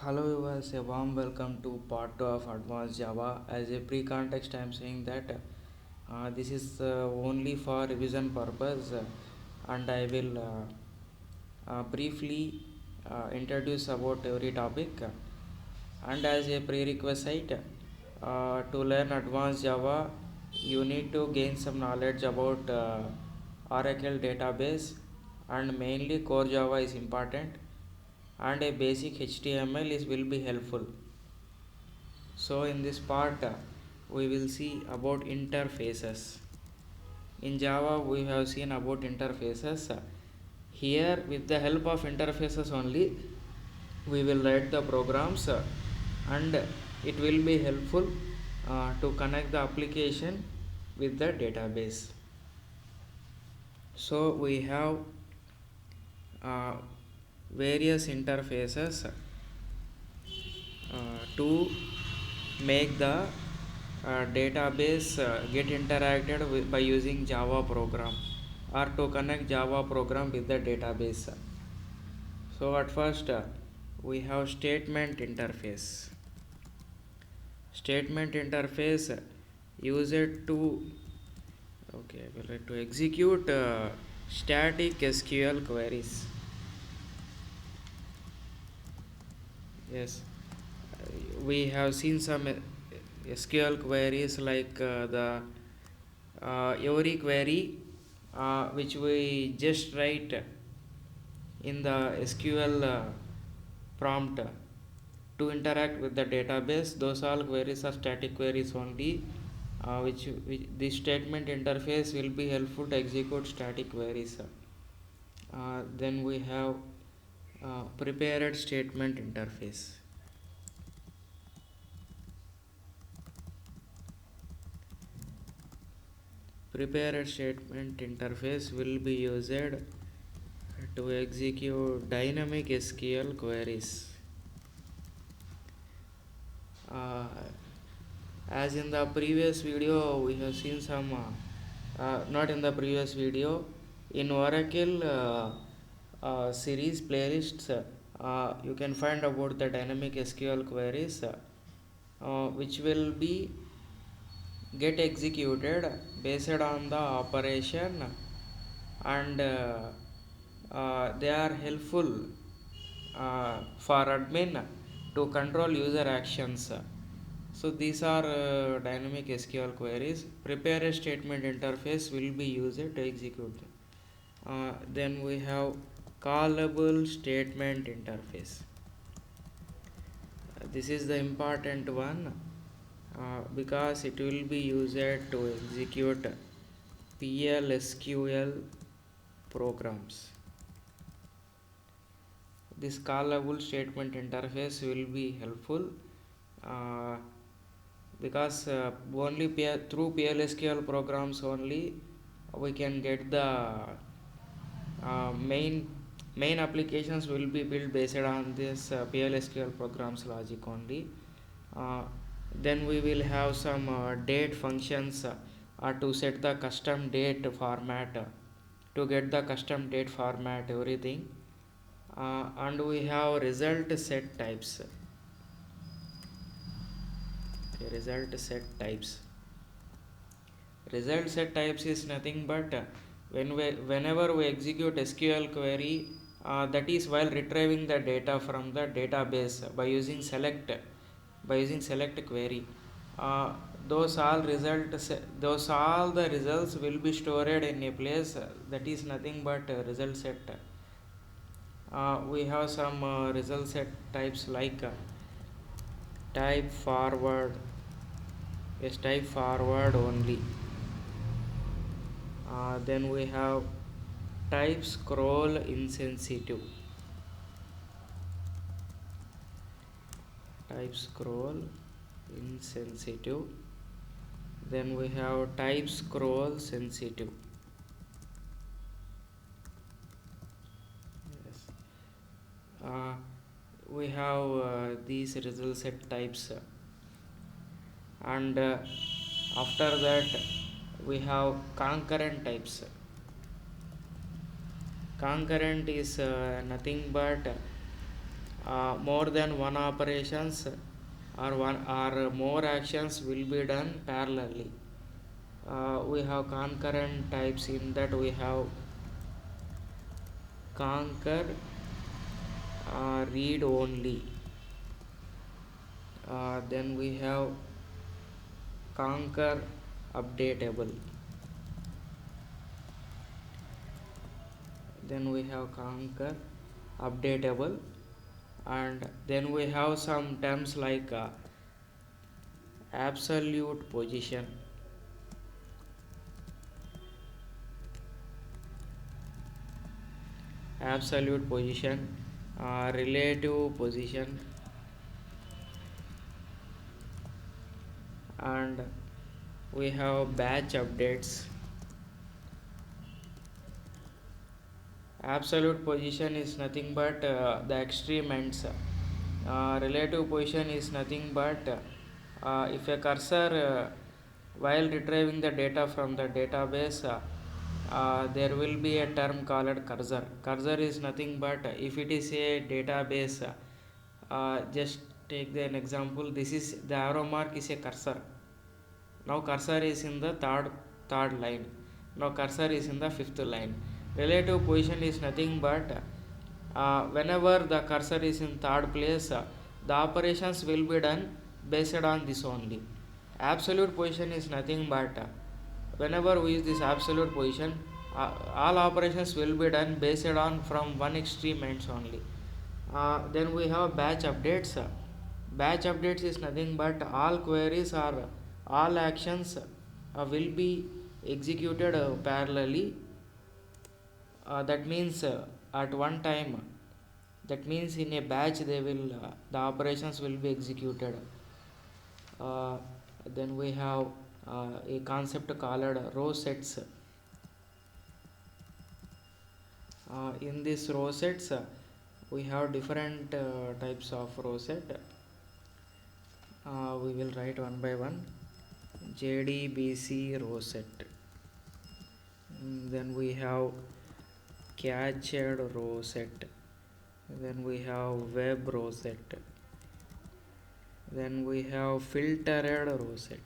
Hello viewers, a warm welcome to part 2 of Advanced Java. As a pre-context, I am saying that this is only for revision purpose, and I will briefly introduce about every topic. And as a prerequisite to learn Advanced Java, you need to gain some knowledge about Oracle database, and mainly core Java is important, and a basic HTML will be helpful. So in this part we will see about interfaces. In Java we have seen about interfaces. Here with the help of interfaces only we will write the programs, and it will be helpful to connect the application with the database. So we have uh, various interfaces to make the database get interacted with by using Java program, or to connect Java program with the database. So at first we have statement interface used to to execute static SQL queries. Yes, we have seen some SQL queries like the every query which we just write in the SQL prompt to interact with the database. Those all queries are static queries only, which this statement interface will be helpful to execute static queries. Then we have prepared statement interface. Prepared statement interface will be used to execute dynamic SQL queries. Uh, as in the previous video, we have seen some, not in the previous video, in Oracle series playlists, you can find about the dynamic SQL queries, which will be get executed based on the operation, and they are helpful for admin to control user actions. So these are dynamic SQL queries. Prepare a statement interface will be used to execute them. Then we have callable statement interface. This is the important one because it will be used to execute PLSQL programs. This callable statement interface will be helpful uh, because only through PLSQL programs only we can get the main applications will be built based on this PLSQL programs logic only. Uh, then we will have some date functions to set the custom date format, to get the custom date format everything. And we have result set types. Result set types is nothing but whenever we execute SQL query, that is while retrieving the data from the database by using select query, uh, those all the results will be stored in a place, that is nothing but result set. We have some result set types like type forward. Yes, type forward only. Then we have type scroll insensitive. Then we have type scroll sensitive. Yes. We have these result set types, and after that we have concurrent types. Concurrent is nothing but more than one operations or one or more actions will be done parallelly. We have concurrent types. In that we have conquer, read only. Then we have conquer updatable. Then we have conquer updatable, and then we have some terms like absolute position, absolute position, relative position, and we have batch updates. Absolute position is nothing but the extreme ends. Relative position is nothing but if a cursor while retrieving the data from the database, there will be a term called cursor. Cursor is nothing but if it is a database, just take an example. This is the arrow mark is a cursor. Now cursor is in the third line. Now cursor is in the fifth line. Relative position is nothing but whenever the cursor is in third place, the operations will be done based on this only. Absolute position is nothing but whenever we use this absolute position, all operations will be done based on from one extreme ends only. Then we have batch updates. Batch updates is nothing but all queries or all actions will be executed parallelly. That means at one time. That means in a batch they will the operations will be executed. Uh, then we have a concept called rowsets. In this rowsets, we have different types of rowset. We will write one by one. JDBC rowset. Then we have cached rowset. Then we have web rowset. Then we have filtered rowset.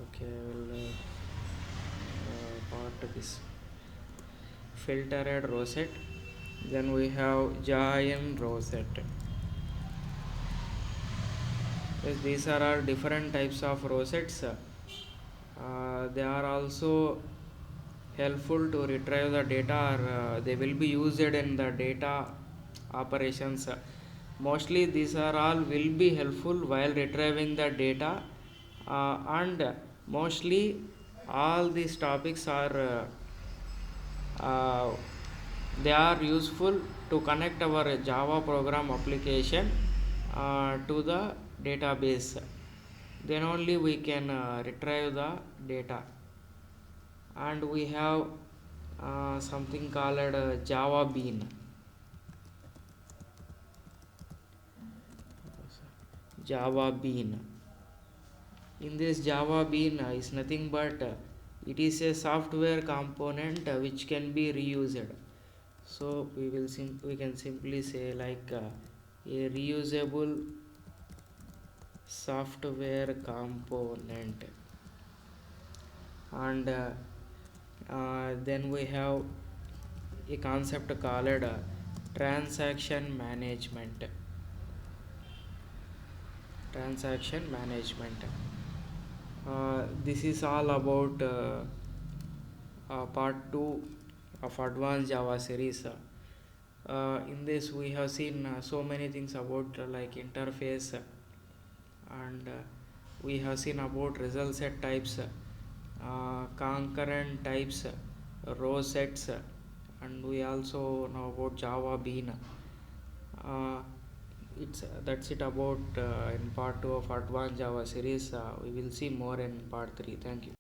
Okay, I will part this filtered rowset. Then we have giant rowset. Yes, these are all different types of rowsets. They are also helpful to retrieve the data, or they will be used in the data operations. Mostly these are all will be helpful while retrieving the data, and mostly all these topics are they are useful to connect our Java program application to the database. Then only we can retrieve the data. And we have something called Java Bean. Java Bean. In this Java Bean is nothing but it is a software component which can be reused. So we can simply say like a reusable software component. And then we have a concept called transaction management. Transaction management. This is all about part 2 of advanced Java series. In this we have seen so many things about like interface, and we have seen about result set types, concurrent types, row sets, and we also know about Java Bean. It's That's it about in part 2 of advanced Java series. We will see more in part 3. Thank you.